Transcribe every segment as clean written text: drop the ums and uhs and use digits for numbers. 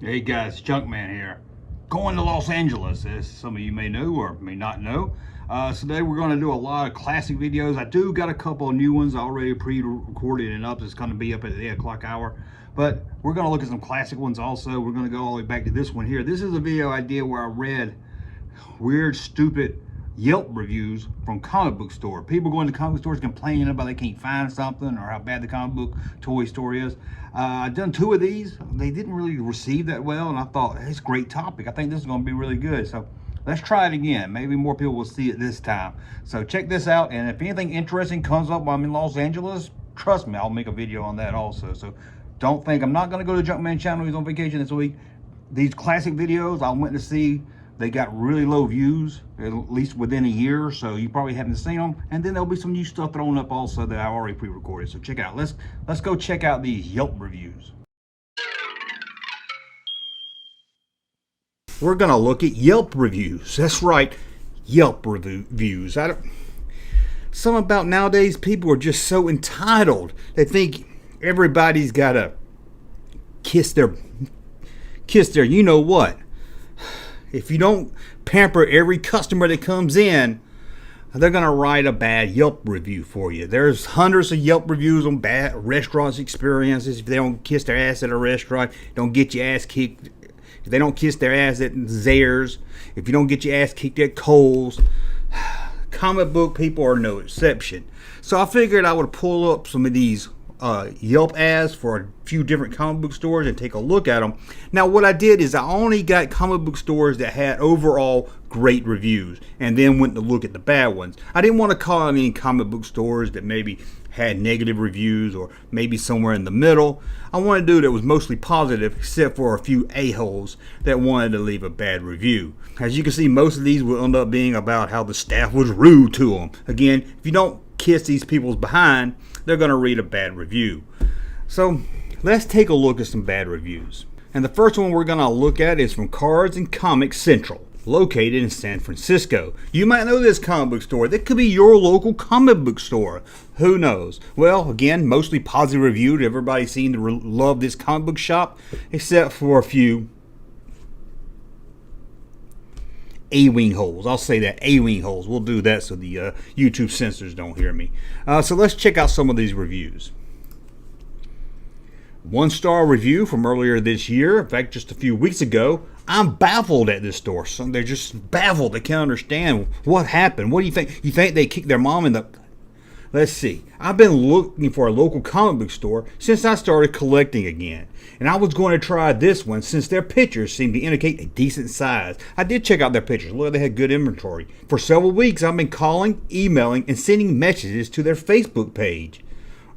Hey guys, Junkman here. Going to Los Angeles, as some of you may know or may not know. Today we're going to do a lot of classic videos. I do got a couple of new ones already pre-recorded and up. It's going to be up at the 8 o'clock hour. But we're going to look at some classic ones also. We're going to go all the way back to this one here. This is a video I did where I read weird, stupid Yelp reviews from comic book store. People going to comic book stores complaining about they can't find something or how bad the comic book toy store is. I've done 2 of these. They didn't really receive that well, and I thought, hey, it's a great topic. I think this is going to be really good. So let's try it again. Maybe more people will see it this time. So check this out, and if anything interesting comes up while I'm in Los Angeles, trust me, I'll make a video on that also. So don't think I'm not going to go to Junkman channel. He's on vacation this week. These classic videos I went to see, they got really low views, at least within a year, so you probably haven't seen them. And then there'll be some new stuff thrown up also that I already pre-recorded. So check it out. Let's go check out these Yelp reviews. We're gonna look at Yelp reviews. That's right, Yelp reviews. Something about nowadays, people are just so entitled. They think everybody's gotta kiss their you know what. If you don't pamper every customer that comes in, they're going to write a bad Yelp review for you. There's hundreds of Yelp reviews on bad restaurants experiences. If they don't kiss their ass at a restaurant, don't get your ass kicked. If they don't kiss their ass at Zares, if you don't get your ass kicked at Kohl's, comic book people are no exception. So I figured I would pull up some of these Yelp ads for a few different comic book stores and take a look at them. Now what I did is I only got comic book stores that had overall great reviews and then went to look at the bad ones. I didn't want to call out any comic book stores that maybe had negative reviews or maybe somewhere in the middle. I wanted to do that was mostly positive, except for a few a-holes that wanted to leave a bad review. As you can see, most of these will end up being about how the staff was rude to them. Again, if you don't kiss these people's behind, they're going to read a bad review. So let's take a look at some bad reviews. And the first one we're going to look at is from Cards and Comics Central, located in San Francisco. You might know this comic book store. That could be your local comic book store. Who knows? Well, again, mostly positive reviewed. Everybody seemed to love this comic book shop, except for a few A-wing holes. I'll say that, A-wing holes. We'll do that so the YouTube censors don't hear me. So let's check out some of these reviews. 1-star review from earlier this year. In fact, just a few weeks ago. I'm baffled at this store. So they're just baffled. They can't understand what happened. What do you think? You think they kicked their mom in the... Let's see. I've been looking for a local comic book store since I started collecting again. And I was going to try this one since their pictures seem to indicate a decent size. I did check out their pictures. Look, they had good inventory. For several weeks, I've been calling, emailing, and sending messages to their Facebook page.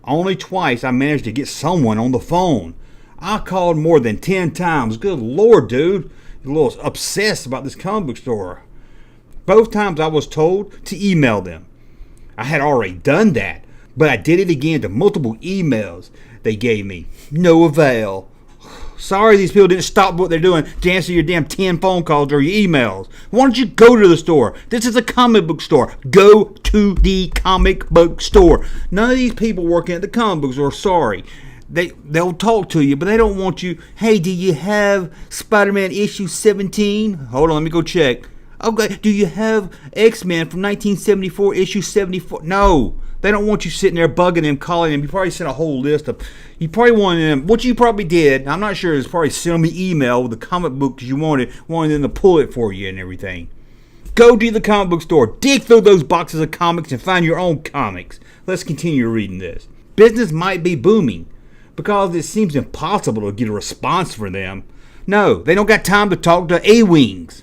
Only twice I managed to get someone on the phone. I called more than 10 times. Good Lord, dude. You're a little obsessed about this comic book store. Both times I was told to email them. I had already done that, but I did it again to multiple emails they gave me. No avail. Sorry these people didn't stop what they're doing to answer your damn 10 phone calls or your emails. Why don't you go to the store? This is a comic book store. Go to the comic book store. None of these people working at the comic book store, sorry. They'll talk to you, but they don't want you. Hey, do you have Spider-Man issue 17? Hold on, let me go check. Okay, do you have X-Men from 1974 issue 74? No, they don't want you sitting there bugging them, calling them. You probably sent a whole list of, you probably wanted them, what you probably did, I'm not sure, is probably send them an email with the comic book because you wanted them to pull it for you and everything. Go to the comic book store, dig through those boxes of comics and find your own comics. Let's continue reading this. Business might be booming because it seems impossible to get a response from them. No, they don't got time to talk to A-wings.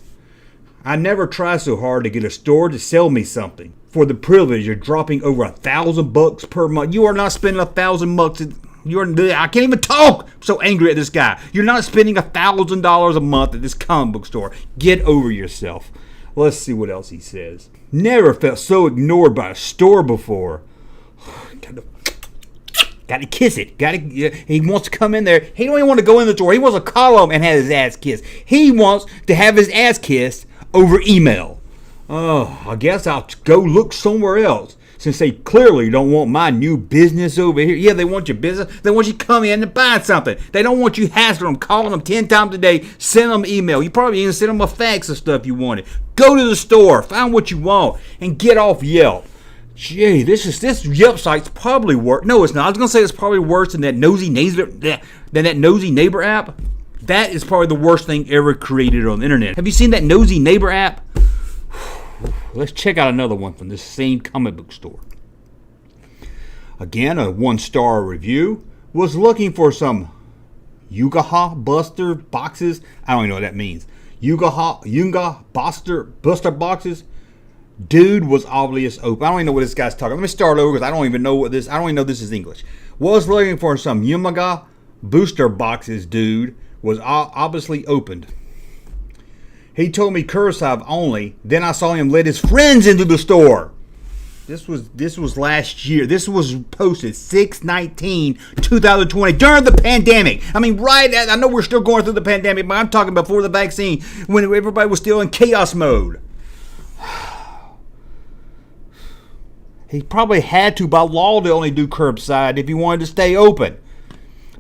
I never try so hard to get a store to sell me something for the privilege of dropping over $1,000 per month. You are not spending $1,000. I can't even talk. I'm so angry at this guy. You're not spending $1,000 a month at this comic book store. Get over yourself. Let's see what else he says. Never felt so ignored by a store before. Got to kiss it. He wants to come in there. He don't even want to go in the door. He wants to call him and have his ass kissed. He wants to have his ass kissed over email. Oh, I guess I'll go look somewhere else. since they clearly don't want my new business over here. Yeah, they want your business. They want you to come in and buy something. They don't want you hassling them, calling them 10 times a day, send them email. You probably even send them a fax of stuff you wanted. Go to the store, find what you want, and get off Yelp. Gee, this Yelp site's probably worse. No, it's not. I was gonna say it's probably worse than that nosy neighbor app. That is probably the worst thing ever created on the internet. Have you seen that nosy neighbor app? Let's check out another one from this same comic book store. Again, a 1-star review. Was looking for some Yugaha Buster boxes. I don't even know what that means. Yuga Buster boxes. Dude was obvious open. I don't even know what this guy's talking. Let me start over because I don't even know this is English. Was looking for some Yumaga booster boxes. Dude was obviously opened. He told me curbside only. Then I saw him let his friends into the store. This was last year. This was posted 6/19/2020 during the pandemic. I mean, I know we're still going through the pandemic, but I'm talking before the vaccine when everybody was still in chaos mode. He probably had to by law to only do curbside if he wanted to stay open.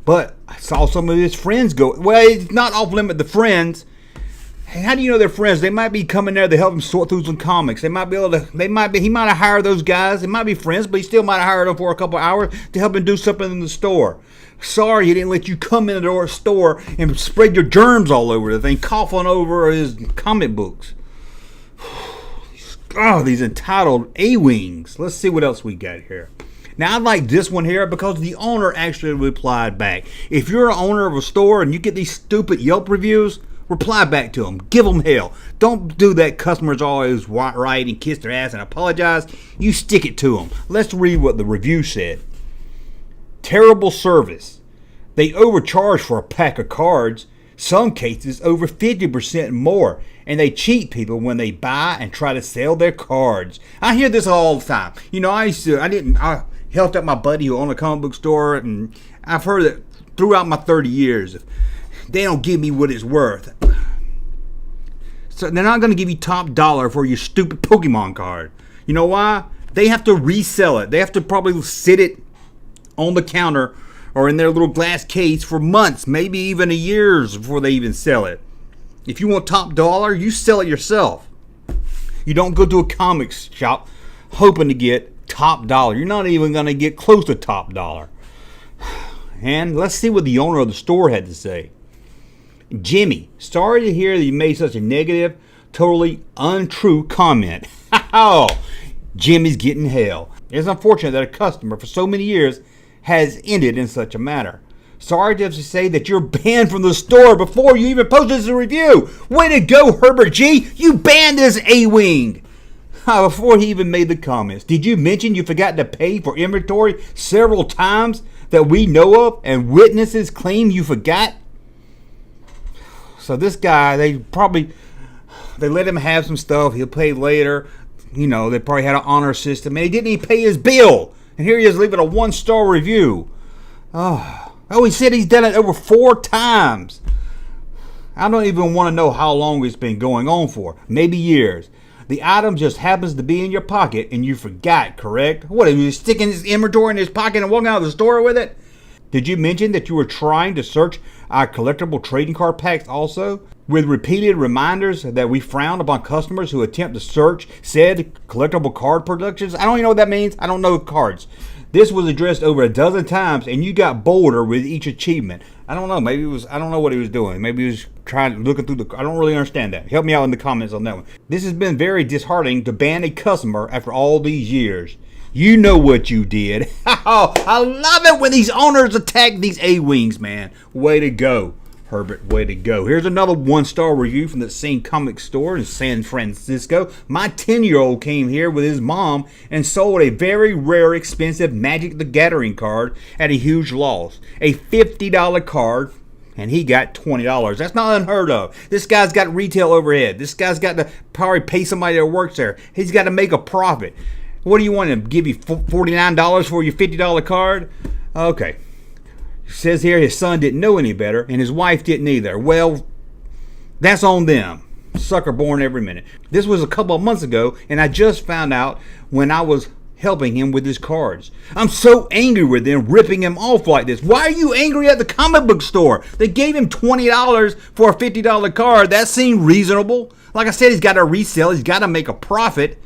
But I saw some of his friends go. Well, it's not off limit the friends. How do you know they're friends? They might be coming there to help him sort through some comics. He might have hired those guys. They might be friends, but he still might have hired them for a couple hours to help him do something in the store. Sorry he didn't let you come in the store and spread your germs all over the thing, coughing over his comic books. Oh, these entitled A-Wings. Let's see what else we got here. Now, I like this one here because the owner actually replied back. If you're an owner of a store and you get these stupid Yelp reviews, reply back to them. Give them hell. Don't do that. Customers always right and kiss their ass and apologize. You stick it to them. Let's read what the review said. Terrible service. They overcharge for a pack of cards. Some cases over 50% more. And they cheat people when they buy and try to sell their cards. I hear this all the time. You know, I helped out my buddy who owned a comic book store, and I've heard that throughout my 30 years. They don't give me what it's worth. So they're not going to give you top dollar for your stupid Pokemon card. You know why? They have to resell it. They have to probably sit it on the counter or in their little glass case for months, maybe even years before they even sell it. If you want top dollar, you sell it yourself. You don't go to a comics shop hoping to get top dollar. You're not even going to get close to top dollar. And let's see what the owner of the store had to say. Jimmy, sorry to hear that you made such a negative, totally untrue comment. Oh, Jimmy's getting hell. It's unfortunate that a customer for so many years has ended in such a manner. Sorry to have to say that you're banned from the store before you even posted this review. Way to go, Herbert G. You banned this A-Wing. Before he even made the comments. Did you mention you forgot to pay for inventory several times that we know of and witnesses claim you forgot? So this guy, they let him have some stuff. He'll pay later. You know, they probably had an honor system. And he didn't even pay his bill. And here he is leaving a 1-star review. Oh, he said he's done it over 4 times. I don't even want to know how long it's been going on for. Maybe years. The item just happens to be in your pocket and you forgot, correct? What, are you sticking his inventory in his pocket and walking out of the store with it? Did you mention that you were trying to search our collectible trading card packs also? With repeated reminders that we frown upon customers who attempt to search said collectible card productions? I don't even know what that means. I don't know cards. This was addressed over a dozen times and you got bolder with each achievement. I don't know. Maybe it was, I don't know what he was doing. Maybe he was looking through I don't really understand that. Help me out in the comments on that one. This has been very disheartening to ban a customer after all these years. You know what you did. Oh, I love it when these owners attack these A-Wings, man. Way to go, Herbert. Way to go. Here's another 1-star review from the same comic store in San Francisco. My 10-year-old came here with his mom and sold a very rare, expensive Magic the Gathering card at a huge loss. A $50 card, and he got $20. That's not unheard of. This guy's got retail overhead. This guy's got to probably pay somebody that works there. He's got to make a profit. What do you want him to give you $49 for your $50 card? Okay. It says here his son didn't know any better and his wife didn't either. Well, that's on them. Sucker born every minute. This was a couple of months ago and I just found out when I was helping him with his cards. I'm so angry with them ripping him off like this. Why are you angry at the comic book store? They gave him $20 for a $50 card. That seemed reasonable. Like I said, he's got to resell. He's got to make a profit.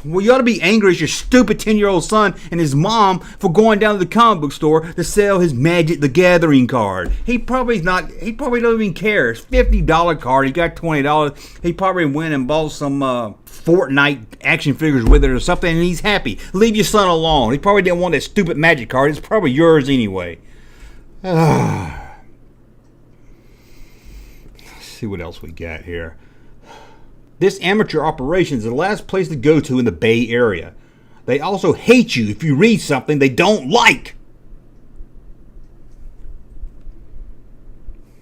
Well, you ought to be angry at your stupid 10-year-old son and his mom for going down to the comic book store to sell his Magic the Gathering card. He probably doesn't even care. It's $50 card. He got $20. He probably went and bought some Fortnite action figures with it or something, and he's happy. Leave your son alone. He probably didn't want that stupid Magic card. It's probably yours anyway. Let's see what else we got here. This amateur operation is the last place to go to in the Bay Area. They also hate you if you read something they don't like.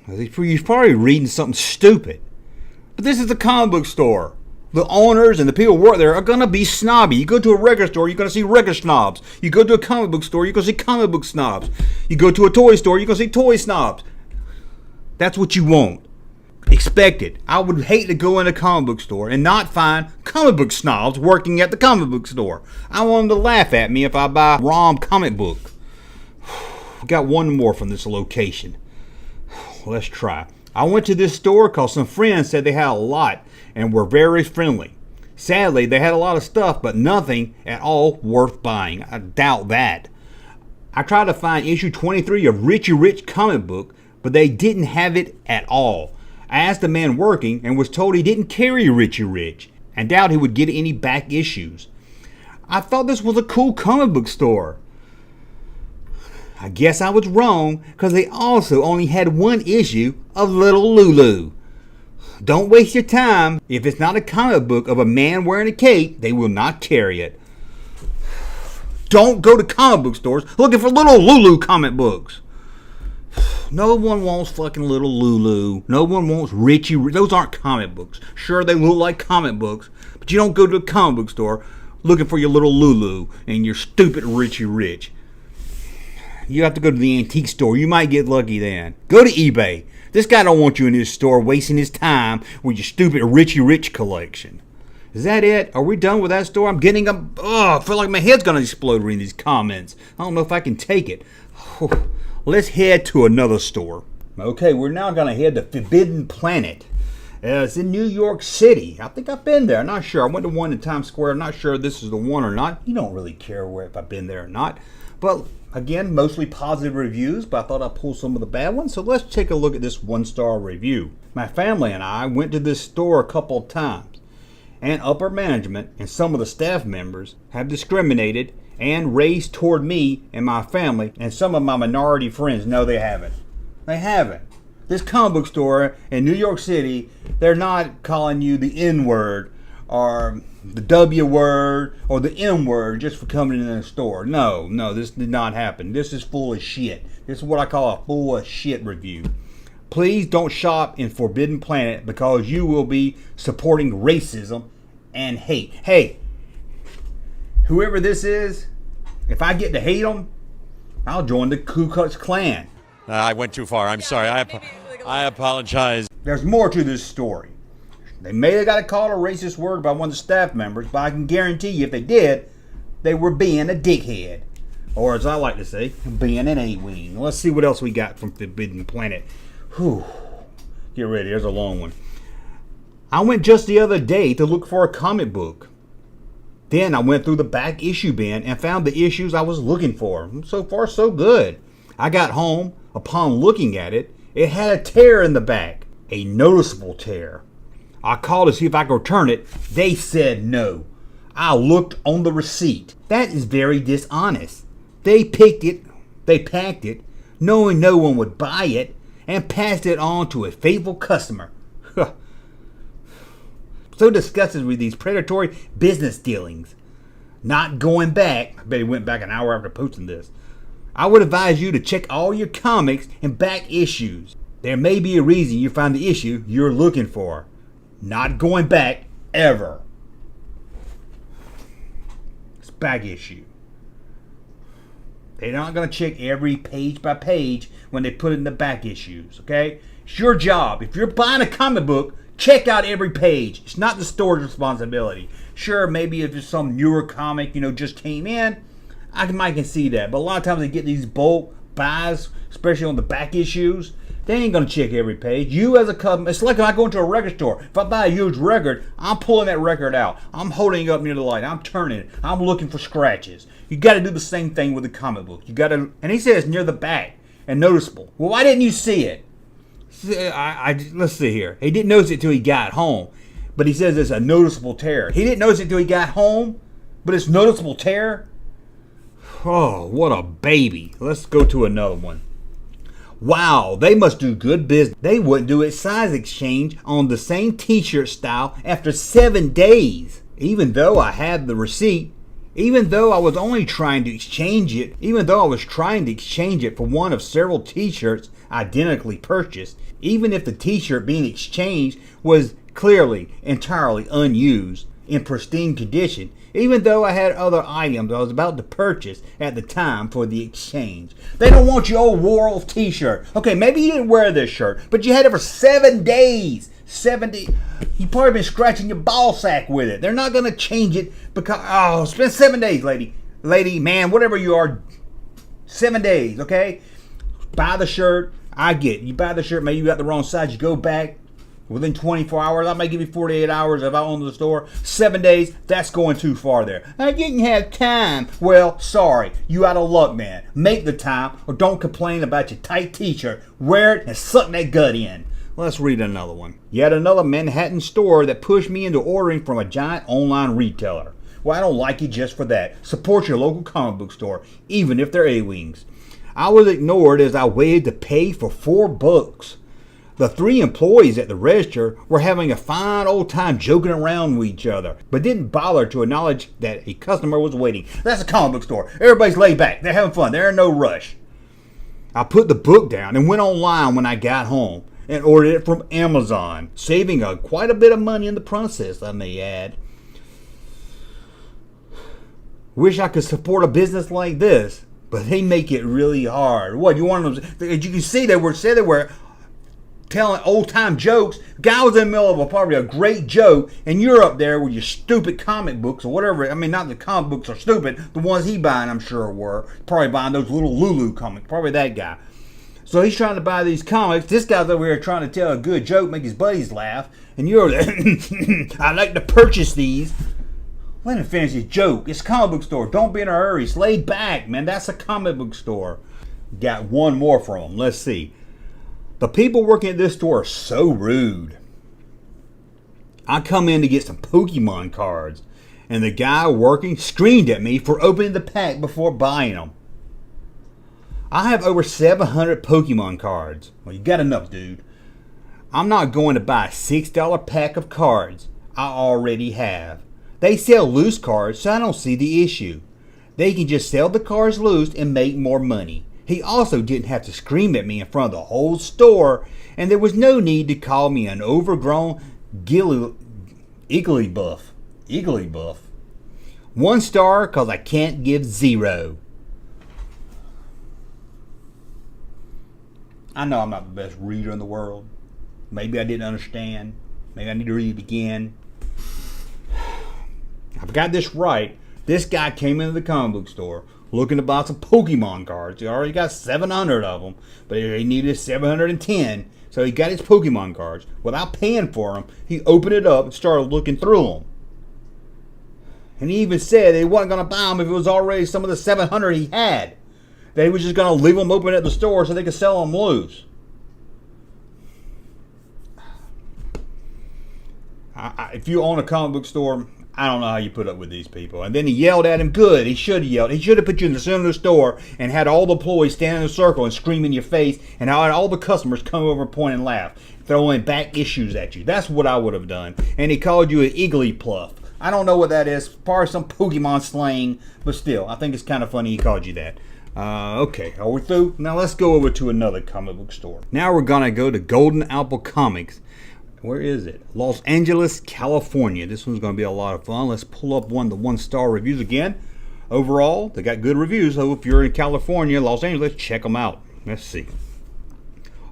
You're probably reading something stupid. But this is a comic book store. The owners and the people who work there are going to be snobby. You go to a record store, you're going to see record snobs. You go to a comic book store, you're going to see comic book snobs. You go to a toy store, you're going to see toy snobs. That's what you want. Expect it. I would hate to go in a comic book store and not find comic book snobs working at the comic book store. I want them to laugh at me if I buy a ROM comic book. Got one more from this location. Let's try. I went to this store because some friends said they had a lot and were very friendly. Sadly, they had a lot of stuff, but nothing at all worth buying. I doubt that. I tried to find issue 23 of Richie Rich comic book, but they didn't have it at all. I asked the man working and was told he didn't carry Richie Rich and doubt he would get any back issues. I thought this was a cool comic book store. I guess I was wrong because they also only had one issue of Little Lulu. Don't waste your time. If it's not a comic book of a man wearing a cape, they will not carry it. Don't go to comic book stores looking for Little Lulu comic books. No one wants fucking Little Lulu. No one wants Richie. Those aren't comic books. Sure, they look like comic books, but you don't go to a comic book store looking for your Little Lulu and your stupid Richie Rich. You have to go to the antique store. You might get lucky then. Go to eBay. This guy don't want you in his store wasting his time with your stupid Richie Rich collection. Is that it? Are we done with that store? I'm getting a... I feel like my head's going to explode reading these comments. I don't know if I can take it. Let's head to another store. Okay, we're now going to head to Forbidden Planet. It's in New York City. I think I've been there. I'm not sure. I went to one in Times Square. I'm not sure if this is the one or not. You don't really care if I've been there or not. But again, mostly positive reviews, but I thought I'd pull some of the bad ones. So let's take a look at this one-star review. My family and I went to this store a couple of times, and upper management and some of the staff members have discriminated and raised toward me and my family and some of my minority friends. No, they haven't. They haven't. This comic book store in New York City, they're not calling you the N-word or the W word or the M word just for coming in the store. No, this did not happen. This is full of shit. This is what I call a full of shit review. Please don't shop in Forbidden Planet because you will be supporting racism and hate. Hey, whoever this is, if I get to hate them, I'll join the Ku Klux Klan. I went too far. I'm sorry. I apologize. There's more to this story. They may have got a call a racist word by one of the staff members, but I can guarantee you if they did, they were being a dickhead. Or as I like to say, being an A-wing. Let's see what else we got from Forbidden Planet. Whew. Get ready. There's a long one. I went just the other day to look for a comic book. Then I went through the back issue bin and found the issues I was looking for. So far, so good. I got home. Upon looking at it, it had a tear in the back. A noticeable tear. I called to see if I could return it. They said no. I looked on the receipt. That is very dishonest. They packed it, knowing no one would buy it, and passed it on to a faithful customer. So disgusted with these predatory business dealings. Not going back. I bet he went back an hour after posting this. I would advise you to check all your comics and back issues. There may be a reason you find the issue you're looking for. Not going back ever. It's back issue. They're not going to check every page by page when they put it in the back issues, okay? It's your job. If you're buying a comic book, check out every page. It's not the store's responsibility. Sure, maybe if it's some newer comic, just came in, I can see that. But a lot of times they get these bulk buys, especially on the back issues. They ain't gonna check every page. You as a customer, it's like if I go into a record store. If I buy a used record, I'm pulling that record out. I'm holding it up near the light. I'm turning it. I'm looking for scratches. You got to do the same thing with the comic book. You got to, and he says near the back and noticeable. Well, why didn't you see it? Let's see here. He didn't notice it till he got home, but he says it's a noticeable tear. He didn't notice it till he got home, but it's noticeable tear. Oh, what a baby. Let's go to another one. Wow, they must do good business. They wouldn't do a size exchange on the same t-shirt style after 7 days. Even though I had the receipt, even though I was only trying to exchange it, even though I was trying to exchange it for one of several t-shirts identically purchased, even if the t-shirt being exchanged was clearly entirely unused, in pristine condition, even though I had other items I was about to purchase at the time for the exchange. They don't want your old wore-off t-shirt. Okay, maybe you didn't wear this shirt, but you had it for 7 days. 70. You probably been scratching your ball sack with it. They're not going to change it because, it's been 7 days, lady, man, whatever you are. 7 days, okay? Buy the shirt. I get it. You buy the shirt, maybe you got the wrong size. You go back within 24 hours. I might give you 48 hours if I own the store. 7 days, that's going too far there. I didn't have time. Well, sorry. You out of luck, man. Make the time or don't complain about your tight t-shirt. Wear it and suck that gut in. Let's read another one. Yet another Manhattan store that pushed me into ordering from a giant online retailer. Well, I don't like you just for that. Support your local comic book store, even if they're A-Wings. I was ignored as I waited to pay for 4 books. The 3 employees at the register were having a fine old time joking around with each other, but didn't bother to acknowledge that a customer was waiting. That's a comic book store. Everybody's laid back. They're having fun. They're in no rush. I put the book down and went online when I got home and ordered it from Amazon, saving quite a bit of money in the process, I may add. Wish I could support a business like this, but they make it really hard. What, you want them? As you can see, they were telling old-time jokes. Guy was in the middle of probably a great joke, and you're up there with your stupid comic books or whatever. I mean, not the comic books are stupid. The ones he buying, I'm sure, were. Probably buying those little Lulu comics. Probably that guy. So he's trying to buy these comics. This guy's over here trying to tell a good joke, make his buddies laugh. And you're there, I'd like to purchase these. Let him finish his joke. It's a comic book store. Don't be in a hurry. It's laid back, man. That's a comic book store. Got one more from him. Let's see. The people working at this store are so rude. I come in to get some Pokemon cards, and the guy working screamed at me for opening the pack before buying them. I have over 700 Pokemon cards. Well, you got enough, dude. I'm not going to buy a $6 pack of cards I already have. They sell loose cards, so I don't see the issue. They can just sell the cards loose and make more money. He also didn't have to scream at me in front of the whole store, and there was no need to call me an overgrown Iggly buff. 1 star because I can't give 0. I know I'm not the best reader in the world. Maybe I didn't understand. Maybe I need to read it again. I've got this right. This guy came into the comic book store looking to buy some Pokemon cards. He already got 700 of them, but he needed 710. So he got his Pokemon cards. Without paying for them, he opened it up and started looking through them. And he even said he wasn't going to buy them if it was already some of the 700 he had. That he was just going to leave them open at the store so they could sell them loose. If you own a comic book store, I don't know how you put up with these people. And then he yelled at him. Good. He should have yelled. He should have put you in the center of the store and had all the employees stand in a circle and scream in your face, and had all the customers come over, point, and laugh, throwing back issues at you. That's what I would have done. And he called you an Iggly Pluff. I don't know what that is. Probably some Pokemon slang, but still, I think it's kind of funny he called you that. Okay, are we through? Now let's go over to another comic book store. Now we're going to go to Golden Apple Comics. Where is it? Los Angeles, California. This one's going to be a lot of fun. Let's pull up one of the 1-star reviews again. Overall, they got good reviews. So if you're in California, Los Angeles, check them out. Let's see.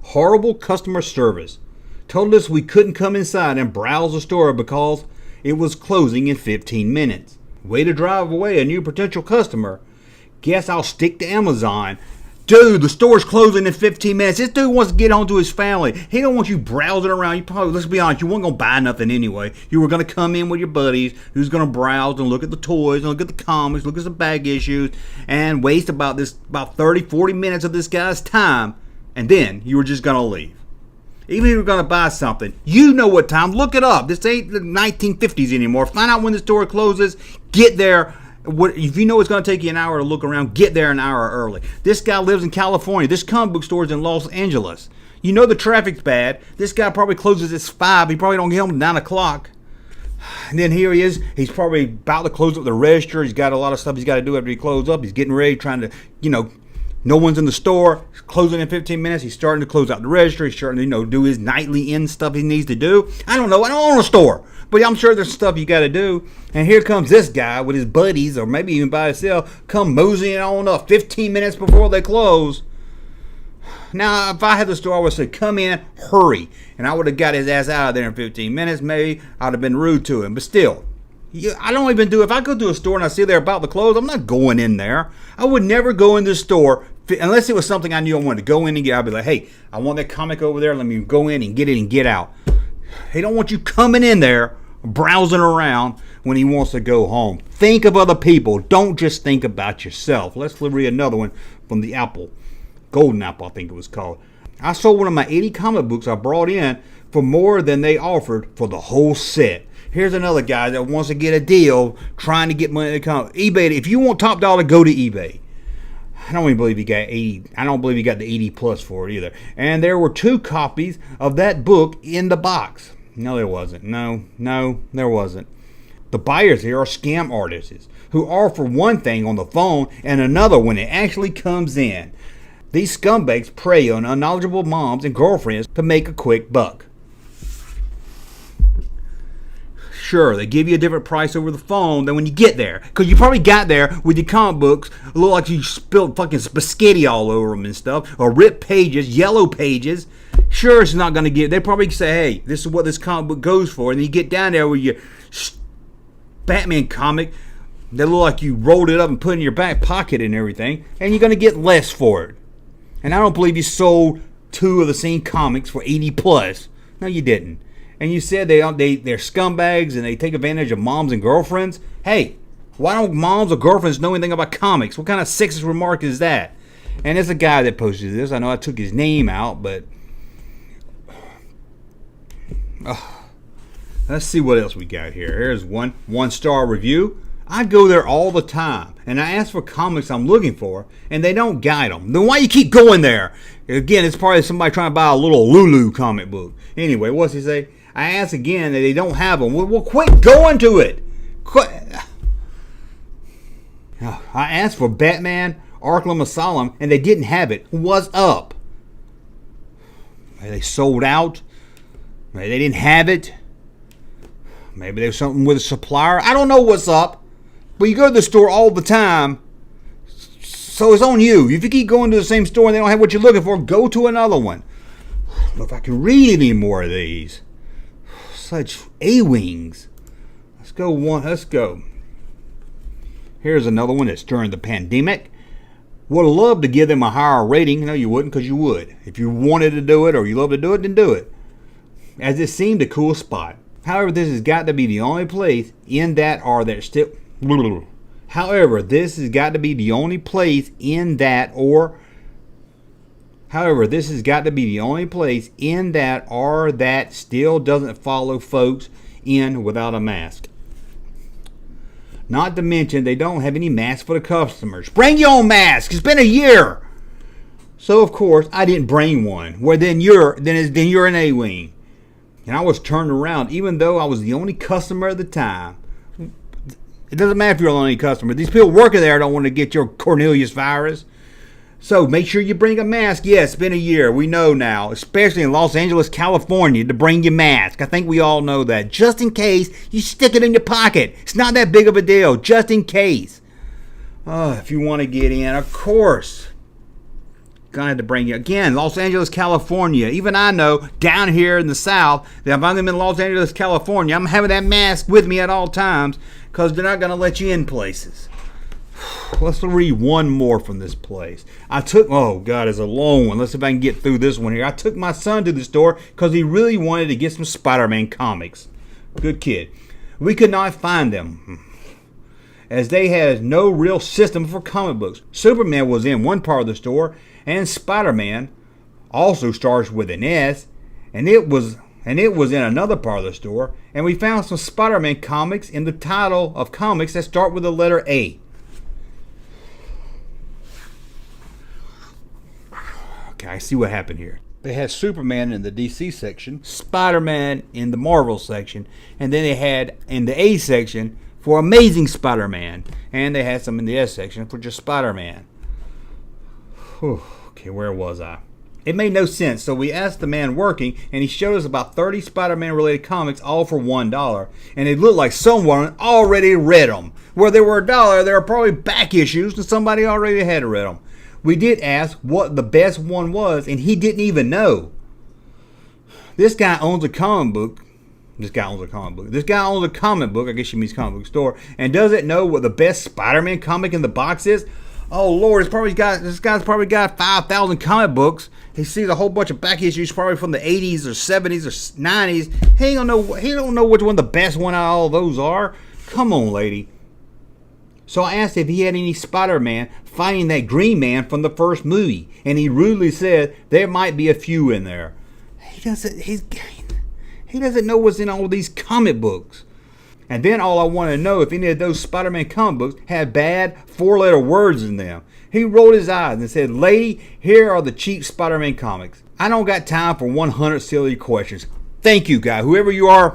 Horrible customer service. Told us we couldn't come inside and browse the store because it was closing in 15 minutes. Way to drive away a new potential customer. Guess I'll stick to Amazon. Dude, the store's closing in 15 minutes. This dude wants to get home to his family. He don't want you browsing around. You probably, let's be honest, you weren't going to buy nothing anyway. You were going to come in with your buddies who's going to browse and look at the toys and look at the comics, look at some bag issues, and waste about 30, 40 minutes of this guy's time. And then you were just going to leave. Even if you're going to buy something, you know what time. Look it up. This ain't the 1950s anymore. Find out when the store closes. Get there. If you know it's going to take you an hour to look around, get there an hour early. This guy lives in California. This comic book store is in Los Angeles. You know the traffic's bad. This guy probably closes at 5. He probably don't get home at 9 o'clock. And then here he is. He's probably about to close up the register. He's got a lot of stuff he's got to do after he closes up. He's getting ready, trying to, no one's in the store. He's closing in 15 minutes. He's starting to close out the register. He's starting to, do his nightly end stuff he needs to do. I don't know. I don't own a store. But I'm sure there's stuff you got to do. And here comes this guy with his buddies, or maybe even by himself, come moseying on up 15 minutes before they close. Now, if I had the store, I would say, come in, hurry. And I would have got his ass out of there in 15 minutes. Maybe I'd have been rude to him. But still, I don't even do, if I go to a store and I see they're about to close, I'm not going in there. I would never go in the store unless it was something I knew I wanted to go in and get. I'd be like, hey, I want that comic over there. Let me go in and get it and get out. He don't want you coming in there browsing around when he wants to go home. Think of other people. Don't just think about yourself. Let's read another one from the Apple. Golden Apple, I think it was called. I sold one of my 80 comic books I brought in for more than they offered for the whole set. Here's another guy that wants to get a deal, trying to get money to come. eBay, if you want top dollar, go to eBay. I don't even believe he got 80. I don't believe he got the 80 plus for it either. And there were 2 copies of that book in the box. No, there wasn't. No, there wasn't. The buyers here are scam artists who offer one thing on the phone and another when it actually comes in. These scumbags prey on unknowledgeable moms and girlfriends to make a quick buck. Sure, they give you a different price over the phone than when you get there. Because you probably got there with your comic books, look like you spilled fucking spaghetti all over them and stuff, or ripped pages, yellow pages. Sure, it's not going to give. They probably say, hey, this is what this comic book goes for. And then you get down there with your Batman comic that look like you rolled it up and put it in your back pocket and everything. And you're going to get less for it. And I don't believe you sold 2 of the same comics for 80 plus. No, you didn't. And you said they're scumbags and they take advantage of moms and girlfriends. Hey, why don't moms or girlfriends know anything about comics? What kind of sexist remark is that? And there's a guy that posted this. I know I took his name out, but let's see what else we got here. Here's one star review. I go there all the time, and I ask for comics I'm looking for, and they don't guide them. Then why you keep going there? Again, it's probably somebody trying to buy a little Lulu comic book. Anyway, what's he say? I ask again, and they don't have them. Well, quit going to it. I asked for Batman Arkham Asylum, and they didn't have it. What's up? Maybe they sold out. Maybe they didn't have it. Maybe there's something with a supplier. I don't know what's up. But you go to the store all the time. So it's on you. If you keep going to the same store and they don't have what you're looking for, go to another one. I don't know if I can read any more of these. Such A-wings. Let's go. Here's another one that's during the pandemic. Would have loved to give them a higher rating. No, you wouldn't, because you would. If you wanted to do it or you love to do it, then do it. As it seemed a cool spot. However, this has got to be the only place in that or that still. However, this has got to be the only place in that or. However, this has got to be the only place in that or that still doesn't follow folks in without a mask. Not to mention, they don't have any masks for the customers. Bring your own mask. It's been a year. So of course, I didn't bring one. Well, then you're an A-wing. And I was turned around, even though I was the only customer at the time. It doesn't matter if you're the only customer. These people working there don't want to get your Cornelius virus. So make sure you bring a mask. Yes, it's been a year. We know now, especially in Los Angeles, California, to bring your mask. I think we all know that. Just in case, you stick it in your pocket. It's not that big of a deal. Just in case. If you want to get in, of course. Gonna have to bring you again. Los Angeles, California. Even I know down here in the South that if I'm in Los Angeles, California, I'm having that mask with me at all times because they're not gonna let you in places. Let's read one more from this place. Oh God, it's a long one. Let's see if I can get through this one here. I took my son to the store because he really wanted to get some Spider-Man comics. Good kid. We could not find them, as they had no real system for comic books. Superman was in one part of the store, and Spider-Man also starts with an S, and it was in another part of the store, and we found some Spider-Man comics in the title of comics that start with the letter A. Okay, I see what happened here. They had Superman in the DC section, Spider-Man in the Marvel section, and then they had in the A section for Amazing Spider-Man, and they had some in the S section for just Spider-Man. Okay, where was I? It made no sense, so we asked the man working, and he showed us about 30 Spider-Man related comics, all for $1, and it looked like someone already read them. Where they were $1, they were probably back issues, and somebody already had read them. We did ask what the best one was, and he didn't even know. This guy owns a comic book. I guess she means comic book store, and doesn't know what the best Spider-Man comic in the box is. Oh Lord, this guy's probably got 5,000 comic books. He sees a whole bunch of back issues, probably from the 80s or 70s or 90s. He don't know which one the best one out of all those are. Come on, lady. So I asked if he had any Spider-Man finding that Green Man from the first movie, and he rudely said there might be a few in there. He doesn't know what's in all these comic books. And then all I wanted to know if any of those Spider-Man comic books had bad 4-letter words in them. He rolled his eyes and said, "Lady, here are the cheap Spider-Man comics. I don't got time for 100 silly questions. Thank you, guy. Whoever you are,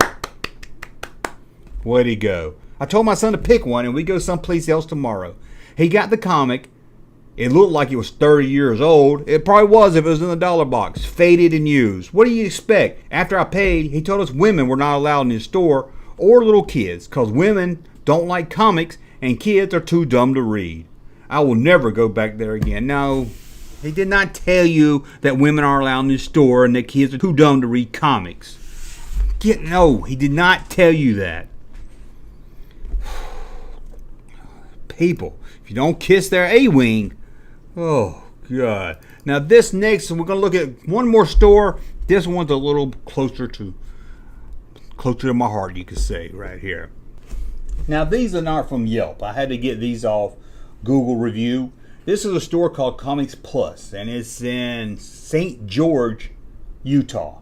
where'd he go?" I told my son to pick one and we go someplace else tomorrow. He got the comic. It looked like it was 30 years old. It probably was if it was in the dollar box, faded and used. What do you expect? After I paid, he told us women were not allowed in his store, or little kids, because women don't like comics and kids are too dumb to read. I will never go back there again. No, he did not tell you that women are allowed in his store and that kids are too dumb to read comics. No, he did not tell you that. People, if you don't kiss their A-wing, oh God. Now this next, we're going to look at one more store. This one's a little closer to my heart, you could say, right here. Now these are not from Yelp. I had to get these off Google review. This is a store called Comics Plus, and it's in St. George, Utah.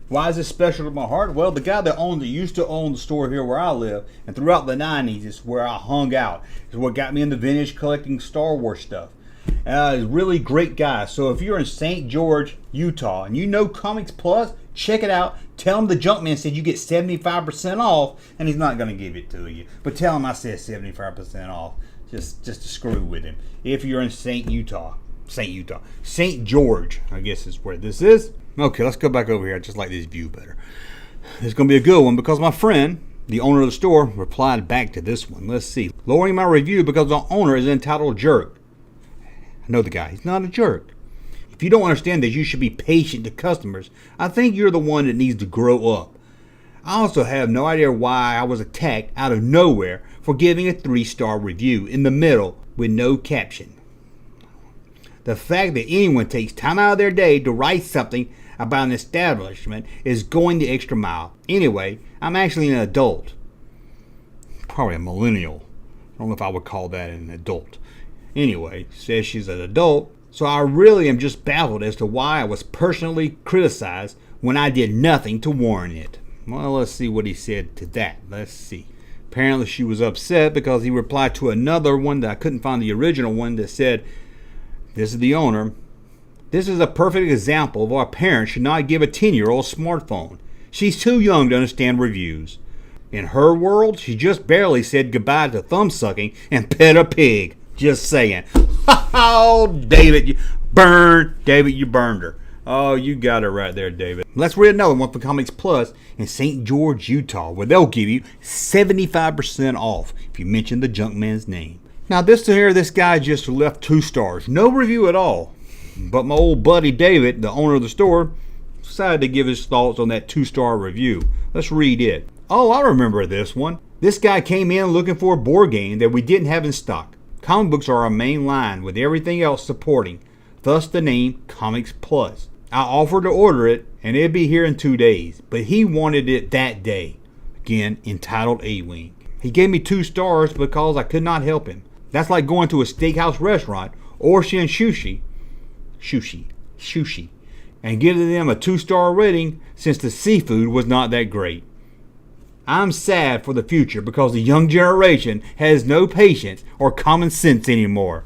Why is it special to my heart? Well, the guy that used to own the store here where I live, and throughout the 90s, is where I hung out. It's what got me into vintage collecting Star Wars stuff. He's a really great guy. So if you're in St. George, Utah, and you know Comics Plus, check it out. Tell him the Junkman said you get 75% off, and he's not going to give it to you. But tell him I said 75% off, just to screw with him. If you're in St. George, I guess is where this is. Okay, let's go back over here. I just like this view better. It's going to be a good one because my friend, the owner of the store, replied back to this one. Let's see. Lowering my review because the owner is an entitled jerk. I know the guy. He's not a jerk. If you don't understand that you should be patient to customers, I think you're the one that needs to grow up. I also have no idea why I was attacked out of nowhere for giving a 3-star review in the middle with no caption. The fact that anyone takes time out of their day to write something about an establishment is going the extra mile. Anyway, I'm actually an adult. Probably a millennial. I don't know if I would call that an adult. Anyway, says she's an adult, so I really am just baffled as to why I was personally criticized when I did nothing to warrant it. Well, let's see what he said to that. Let's see. Apparently she was upset because he replied to another one that I couldn't find the original one that said, this is the owner. This is a perfect example of why parents should not give a 10-year-old a smartphone. She's too young to understand reviews. In her world, she just barely said goodbye to thumb sucking and pet a pig. Just saying. Oh, David, you burned her. Oh, you got her right there, David. Let's read another one for Comics Plus in St. George, Utah, where they'll give you 75% off if you mention the Junkman's name. Now, this guy just left 2 stars. No review at all. But my old buddy David, the owner of the store, decided to give his thoughts on that 2-star review. Let's read it. Oh, I remember this one. This guy came in looking for a board game that we didn't have in stock. Comic books are our main line with everything else supporting, thus the name Comics Plus. I offered to order it and it'd be here in 2 days, but he wanted it that day. Again, entitled A-Wing. He gave me 2 stars because I could not help him. That's like going to a steakhouse restaurant, ordering sushi, and giving them a 2-star rating since the seafood was not that great. I'm sad for the future because the young generation has no patience or common sense anymore.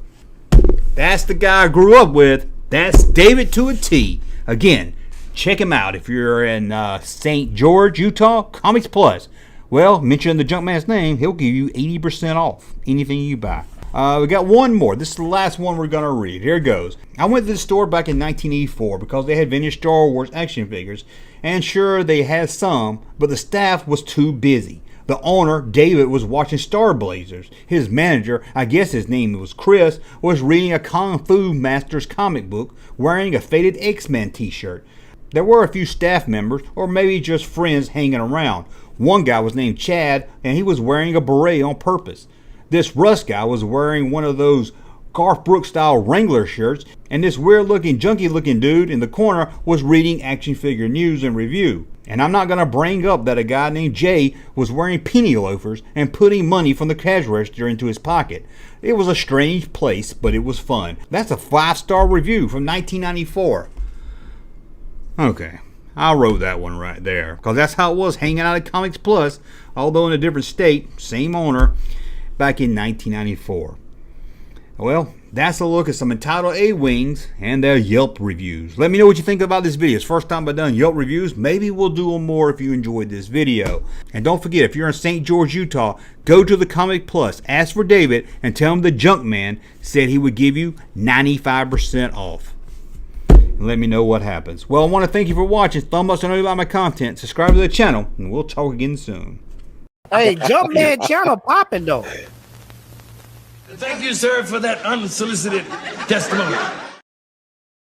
That's the guy I grew up with. That's David to a T. Again, check him out if you're in St. George, Utah. Comics Plus. Well, mention the Junkman's name, he'll give you 80% off anything you buy. We got one more. This is the last one we're going to read. Here it goes. I went to the store back in 1984 because they had vintage Star Wars action figures. And sure, they had some, but the staff was too busy. The owner, David, was watching Star Blazers. His manager, I guess his name was Chris, was reading a Kung Fu Master's comic book wearing a faded X-Men t-shirt. There were a few staff members, or maybe just friends hanging around. One guy was named Chad, and he was wearing a beret on purpose. This Russ guy was wearing one of those Garth Brooks style Wrangler shirts, and this weird looking junky looking dude in the corner was reading action figure news and review. And I'm not going to bring up that a guy named Jay was wearing penny loafers and putting money from the cash register into his pocket. It was a strange place, but it was fun. That's a 5-star review from 1994. Okay, I wrote that one right there because that's how it was hanging out at Comics Plus, although in a different state, same owner, back in 1994. Well, that's a look at some entitled A-Wings and their Yelp reviews. Let me know what you think about this video. It's the first time I've done Yelp reviews. Maybe we'll do them more if you enjoyed this video. And don't forget, if you're in St. George, Utah, go to the Comic Plus, ask for David, and tell him the Junkman said he would give you 95% off. And let me know what happens. Well, I want to thank you for watching. Thumb up to know you like my content. Subscribe to the channel, and we'll talk again soon. Hey, Junkman channel popping though. Thank you, sir, for that unsolicited testimony.